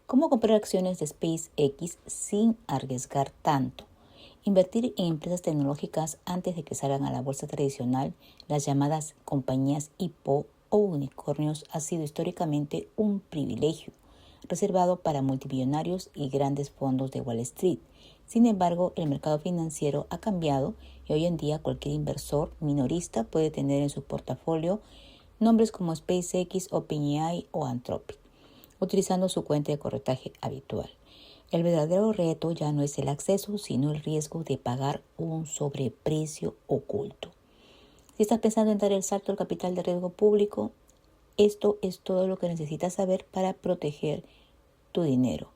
¿Cómo comprar acciones de SpaceX sin arriesgar tanto? Invertir en empresas tecnológicas antes de que salgan a la bolsa tradicional, las llamadas compañías IPO o unicornios, ha sido históricamente un privilegio reservado para multimillonarios y grandes fondos de Wall Street. Sin embargo, el mercado financiero ha cambiado y hoy en día cualquier inversor minorista puede tener en su portafolio nombres como SpaceX, OpenAI o Anthropic, utilizando su cuenta de corretaje habitual. El verdadero reto ya no es el acceso, sino el riesgo de pagar un sobreprecio oculto. Si estás pensando en dar el salto al capital de riesgo público, esto es todo lo que necesitas saber para proteger tu dinero.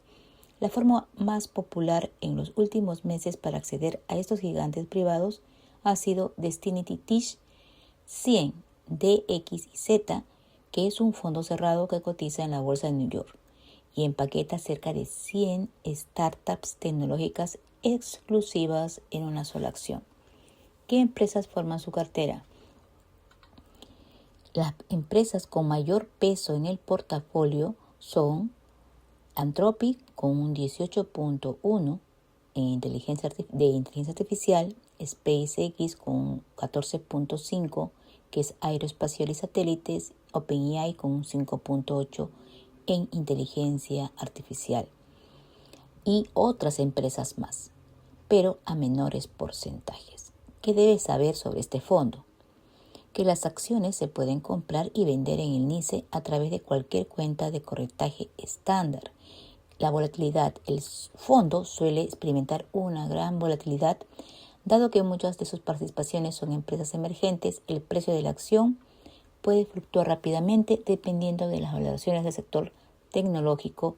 La forma más popular en los últimos meses para acceder a estos gigantes privados ha sido Destiny Tish 100 DXYZ, que es un fondo cerrado que cotiza en la bolsa de New York y empaqueta cerca de 100 startups tecnológicas exclusivas en una sola acción. ¿Qué empresas forman su cartera? Las empresas con mayor peso en el portafolio son Anthropic con un 18.1 en inteligencia artificial, SpaceX con un 14.5, que es aeroespacial y satélites, OpenAI con un 5.8 en inteligencia artificial y otras empresas más, pero a menores porcentajes. ¿Qué debes saber sobre este fondo? Que las acciones se pueden comprar y vender en el NYSE a través de cualquier cuenta de corretaje estándar. La volatilidad. El fondo suele experimentar una gran volatilidad, dado que muchas de sus participaciones son empresas emergentes. El precio de la acción puede fluctuar rápidamente dependiendo de las valoraciones del sector tecnológico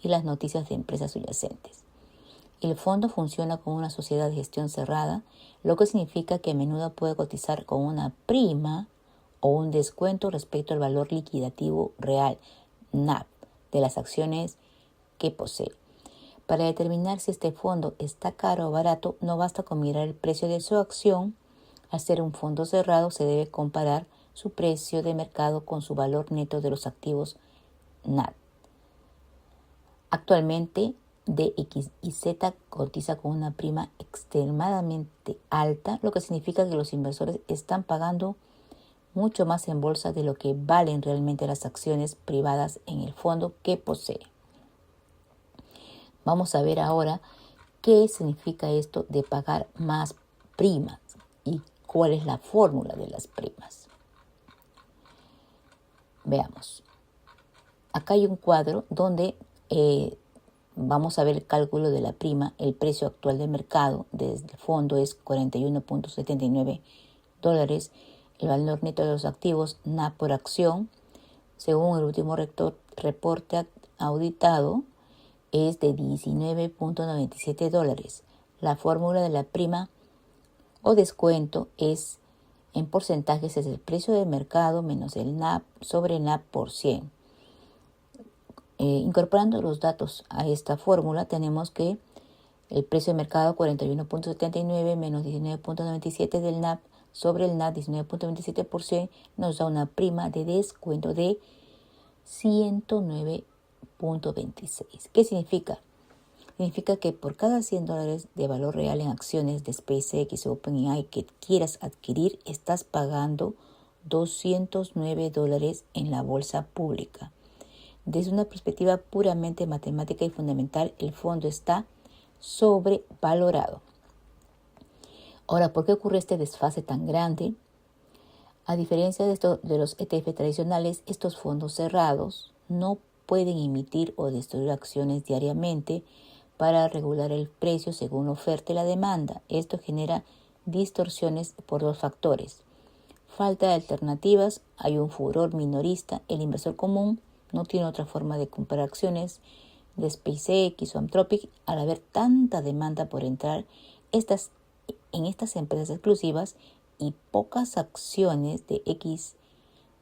y las noticias de empresas subyacentes. El fondo funciona como una sociedad de gestión cerrada, lo que significa que a menudo puede cotizar con una prima o un descuento respecto al valor liquidativo real, NAV, de las acciones que posee. Para determinar si este fondo está caro o barato, no basta con mirar el precio de su acción. Al ser un fondo cerrado, se debe comparar su precio de mercado con su valor neto de los activos NAV. Actualmente, DXYZ cotiza con una prima extremadamente alta, lo que significa que los inversores están pagando mucho más en bolsa de lo que valen realmente las acciones privadas en el fondo que posee. Vamos a ver ahora qué significa esto de pagar más primas y cuál es la fórmula de las primas. Veamos. Acá hay un cuadro donde vamos a ver el cálculo de la prima. El precio actual del mercado desde el fondo es $41.79. El valor neto de los activos NAV por acción, según el último reporte auditado, es de $19.97. La fórmula de la prima o descuento es en porcentajes, es el precio de mercado menos el NAV sobre NAV por 100. Incorporando los datos a esta fórmula, tenemos que el precio de mercado 41.79 menos 19.97 del NAV sobre el NAV 19.27% nos da una prima de descuento de 109.26. ¿Qué significa? Significa que por cada $100 de valor real en acciones de SpaceX o OpenAI que quieras adquirir, estás pagando $209 en la bolsa pública. Desde una perspectiva puramente matemática y fundamental, el fondo está sobrevalorado. Ahora, ¿por qué ocurre este desfase tan grande? A diferencia de los ETF tradicionales, estos fondos cerrados no pueden emitir o destruir acciones diariamente para regular el precio según la oferta y la demanda. Esto genera distorsiones por dos factores. Falta de alternativas, hay un furor minorista, el inversor común no tiene otra forma de comprar acciones de SpaceX o Anthropic al haber tanta demanda por entrar en estas empresas exclusivas y pocas acciones de X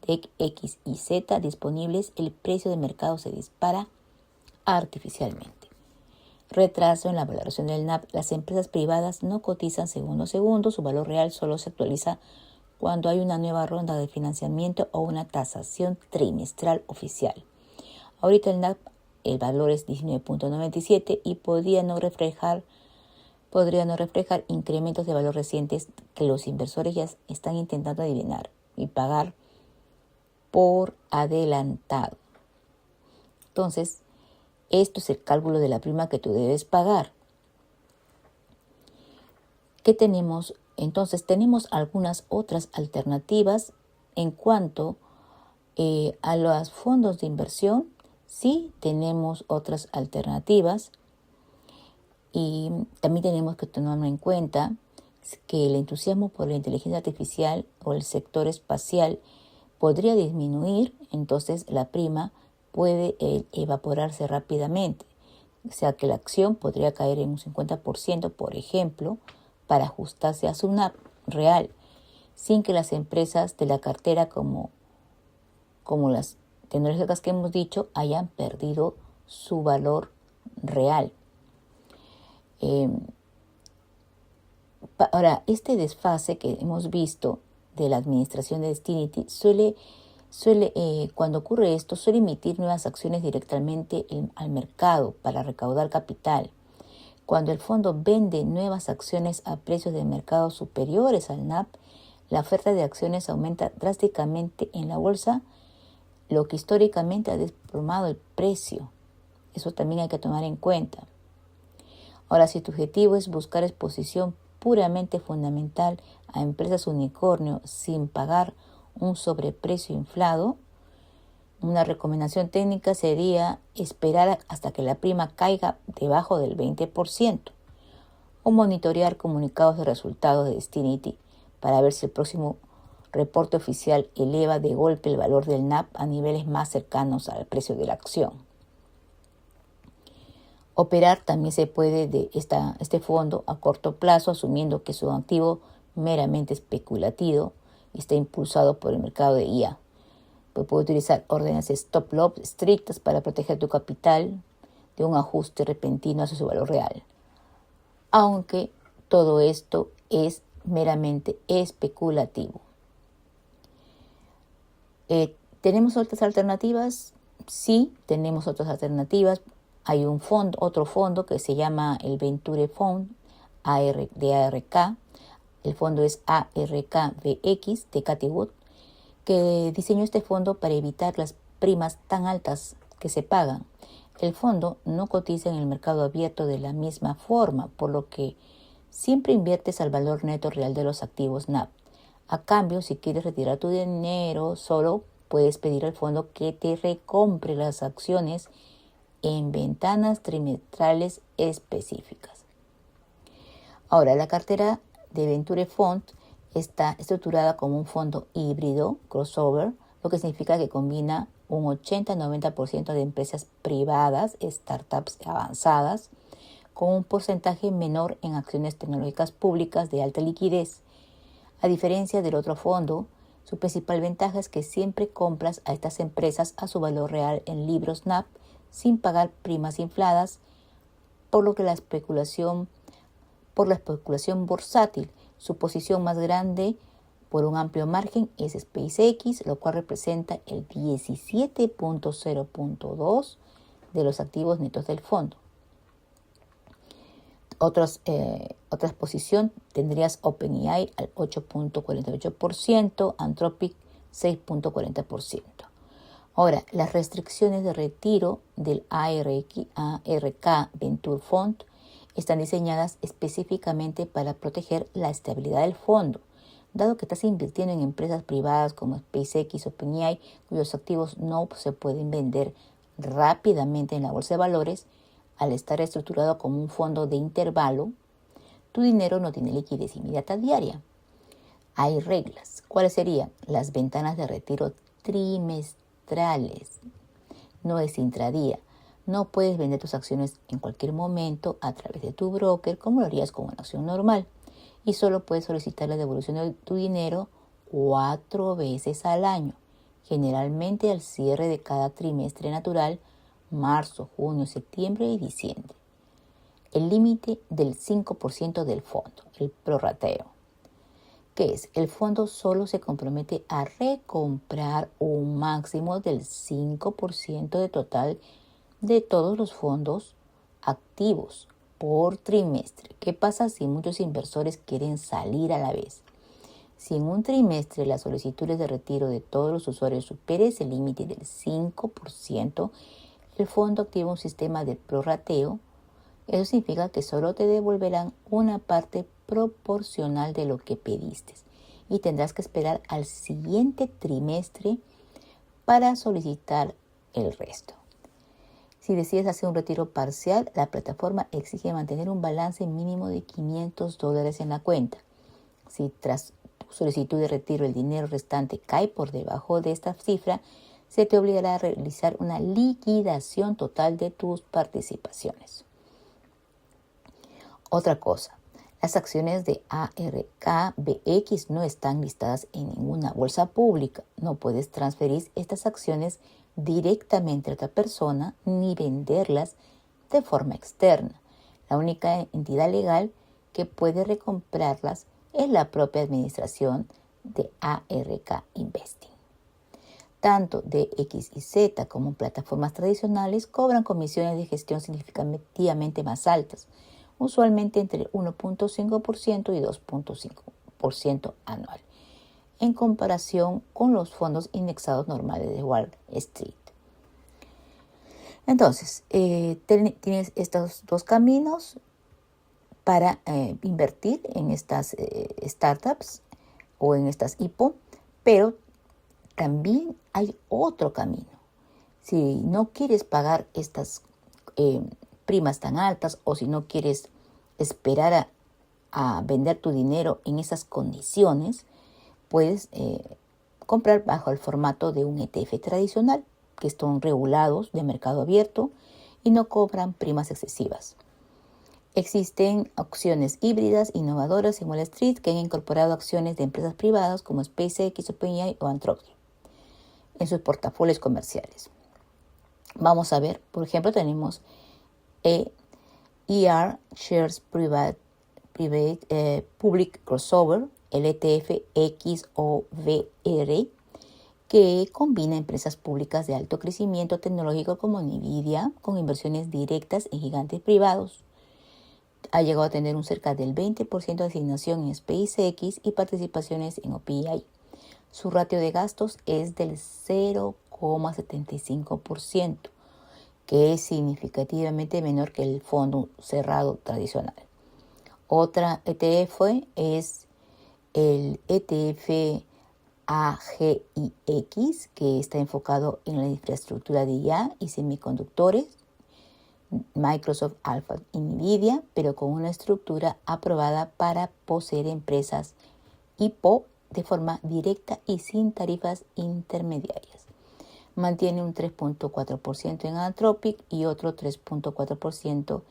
y Z disponibles, el precio de mercado se dispara artificialmente. Retraso en la valoración del NAV. Las empresas privadas no cotizan segundo a segundo, su valor real solo se actualiza cuando hay una nueva ronda de financiamiento o una tasación trimestral oficial. Ahorita el NAV el valor es 19.97 y podría no reflejar incrementos de valor recientes que los inversores ya están intentando adivinar y pagar por adelantado. Entonces, esto es el cálculo de la prima que tú debes pagar. ¿Qué tenemos? Entonces, tenemos algunas otras alternativas en cuanto a los fondos de inversión. Sí, tenemos otras alternativas y también tenemos que tener en cuenta que el entusiasmo por la inteligencia artificial o el sector espacial podría disminuir, entonces la prima puede evaporarse rápidamente. O sea que la acción podría caer en un 50%, por ejemplo, para ajustarse a su NAV real, sin que las empresas de la cartera como las tecnológicas que hemos dicho hayan perdido su valor real. Ahora, este desfase que hemos visto de la administración de Destinity cuando ocurre esto, suele emitir nuevas acciones directamente al mercado para recaudar capital. Cuando el fondo vende nuevas acciones a precios de mercado superiores al NAV, la oferta de acciones aumenta drásticamente en la bolsa, lo que históricamente ha desplomado el precio. Eso también hay que tomar en cuenta. Ahora, si tu objetivo es buscar exposición puramente fundamental a empresas unicornio sin pagar un sobreprecio inflado, una recomendación técnica sería esperar hasta que la prima caiga debajo del 20% o monitorear comunicados de resultados de Destinity para ver si el próximo reporte oficial eleva de golpe el valor del NAV a niveles más cercanos al precio de la acción. Operar también se puede de este fondo a corto plazo, asumiendo que su activo meramente especulativo está impulsado por el mercado de IA. Pues puede utilizar órdenes stop loss estrictas para proteger tu capital de un ajuste repentino hacia su valor real. Aunque todo esto es meramente especulativo. ¿Tenemos otras alternativas? Sí, tenemos otras alternativas. Hay otro fondo que se llama el Venture Fund de ARK. El fondo es ARKVX de Cathie Wood, que diseñó este fondo para evitar las primas tan altas que se pagan. El fondo no cotiza en el mercado abierto de la misma forma, por lo que siempre inviertes al valor neto real de los activos NAV. A cambio, si quieres retirar tu dinero, solo puedes pedir al fondo que te recompre las acciones en ventanas trimestrales específicas. Ahora, la cartera de Venture Fund está estructurada como un fondo híbrido, crossover, lo que significa que combina un 80-90% de empresas privadas, startups avanzadas, con un porcentaje menor en acciones tecnológicas públicas de alta liquidez. A diferencia del otro fondo, su principal ventaja es que siempre compras a estas empresas a su valor real en libros NAV sin pagar primas infladas, por la especulación bursátil. Su posición más grande por un amplio margen es SpaceX, lo cual representa el 17.0.2 de los activos netos del fondo. Otra exposición tendrías OpenAI al 8.48%, Anthropic 6.40%. Ahora, las restricciones de retiro del ARK Venture Fund están diseñadas específicamente para proteger la estabilidad del fondo, dado que estás invirtiendo en empresas privadas como SpaceX o OpenAI, cuyos activos no se pueden vender rápidamente en la bolsa de valores. Al estar estructurado como un fondo de intervalo, tu dinero no tiene liquidez inmediata diaria. Hay reglas. ¿Cuáles serían? Las ventanas de retiro trimestrales. No es intradía. No puedes vender tus acciones en cualquier momento a través de tu broker como lo harías con una acción normal. Y solo puedes solicitar la devolución de tu dinero 4 veces al año, generalmente al cierre de cada trimestre natural, marzo, junio, septiembre y diciembre. El límite del 5% del fondo, el prorrateo. ¿Qué es? El fondo solo se compromete a recomprar un máximo del 5% del total de todos los fondos activos por trimestre. ¿Qué pasa si muchos inversores quieren salir a la vez? Si en un trimestre las solicitudes de retiro de todos los usuarios supere ese límite del 5%, el fondo activa un sistema de prorrateo. Eso significa que solo te devolverán una parte proporcional de lo que pediste y tendrás que esperar al siguiente trimestre para solicitar el resto. Si decides hacer un retiro parcial, la plataforma exige mantener un balance mínimo de $500 en la cuenta. Si tras tu solicitud de retiro el dinero restante cae por debajo de esta cifra, se te obligará a realizar una liquidación total de tus participaciones. Otra cosa, las acciones de ARKBX no están listadas en ninguna bolsa pública. No puedes transferir estas acciones directamente a otra persona ni venderlas de forma externa. La única entidad legal que puede recomprarlas es la propia administración de ARK Investing. Tanto DX y Z como plataformas tradicionales cobran comisiones de gestión significativamente más altas, usualmente entre 1.5% y 2.5% anual, en comparación con los fondos indexados normales de Wall Street. Entonces, tienes estos dos caminos para invertir en estas startups o en estas IPO, pero también hay otro camino. Si no quieres pagar estas primas tan altas o si no quieres esperar a vender tu dinero en esas condiciones, puedes comprar bajo el formato de un ETF tradicional, que están regulados de mercado abierto y no cobran primas excesivas. Existen opciones híbridas innovadoras en Wall Street que han incorporado acciones de empresas privadas como SpaceX, OpenAI o Anthropic en sus portafolios comerciales. Vamos a ver, por ejemplo, tenemos ER Shares Private Public Crossover, el ETF XOVR, que combina empresas públicas de alto crecimiento tecnológico como Nvidia con inversiones directas en gigantes privados. Ha llegado a tener un cerca del 20% de asignación en SpaceX y participaciones en OpenAI. Su ratio de gastos es del 0,75%, que es significativamente menor que el fondo cerrado tradicional. Otra ETF es el ETF AGIX, que está enfocado en la infraestructura de IA y semiconductores, Microsoft, Alphabet y Nvidia, pero con una estructura aprobada para poseer empresas IPO de forma directa y sin tarifas intermediarias. Mantiene un 3.4% en Anthropic y otro 3.4%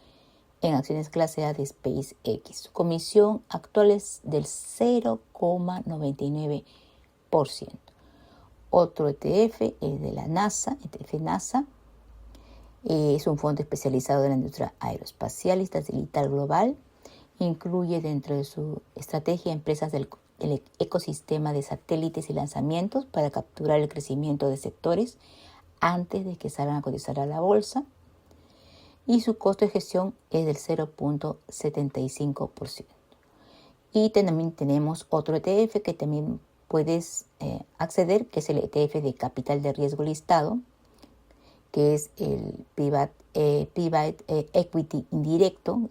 en acciones clase A de SpaceX. Su comisión actual es del 0,99%. Otro ETF es de la NASA, ETF NASA. Es un fondo especializado en la industria aeroespacial y satelital global. Incluye dentro de su estrategia empresas del ecosistema de satélites y lanzamientos para capturar el crecimiento de sectores antes de que salgan a cotizar a la bolsa. Y su costo de gestión es del 0.75%. Y también tenemos otro ETF que también puedes acceder, que es el ETF de capital de riesgo listado, que es el Private Equity indirecto.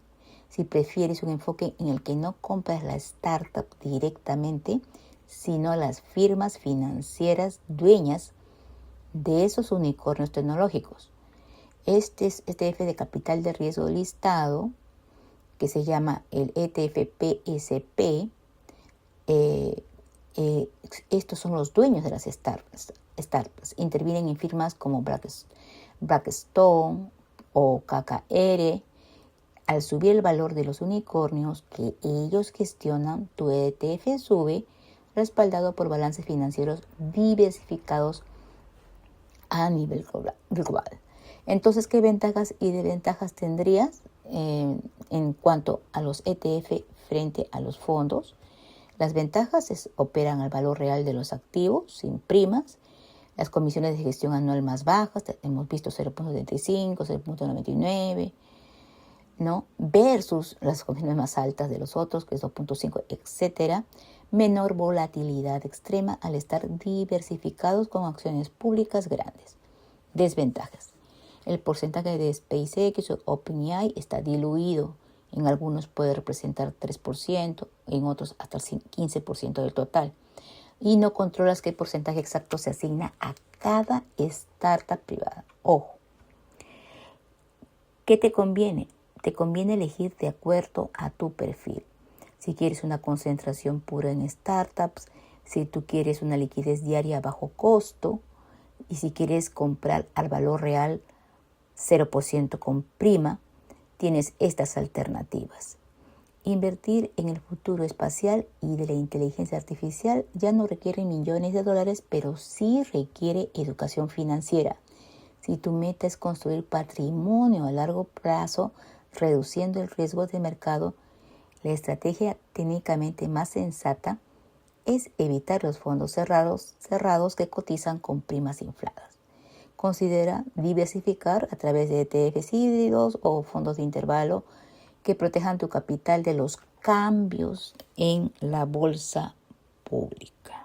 Si prefieres un enfoque en el que no compras la startup directamente, sino las firmas financieras dueñas de esos unicornios tecnológicos. Este es ETF de capital de riesgo listado, que se llama el ETF PSP. Estos son los dueños de las startups. Intervienen en firmas como Blackstone o KKR. Al subir el valor de los unicornios que ellos gestionan, tu ETF sube, respaldado por balances financieros diversificados a nivel global. Entonces, ¿qué ventajas y desventajas tendrías en cuanto a los ETF frente a los fondos? Las ventajas operan al valor real de los activos, sin primas. Las comisiones de gestión anual más bajas, hemos visto 0.75, 0.99, ¿no? Versus las comisiones más altas de los otros, que es 2.5, etc. Menor volatilidad extrema al estar diversificados con acciones públicas grandes. Desventajas. El porcentaje de SpaceX o OpenAI está diluido. En algunos puede representar 3%, en otros hasta el 15% del total. Y no controlas qué porcentaje exacto se asigna a cada startup privada. Ojo. ¿Qué te conviene? Te conviene elegir de acuerdo a tu perfil. Si quieres una concentración pura en startups, si tú quieres una liquidez diaria a bajo costo y si quieres comprar al valor real 0% con prima, tienes estas alternativas. Invertir en el futuro espacial y de la inteligencia artificial ya no requiere millones de dólares, pero sí requiere educación financiera. Si tu meta es construir patrimonio a largo plazo, reduciendo el riesgo de mercado, la estrategia técnicamente más sensata es evitar los fondos cerrados que cotizan con primas infladas. Considera diversificar a través de ETFs híbridos o fondos de intervalo que protejan tu capital de los cambios en la bolsa pública.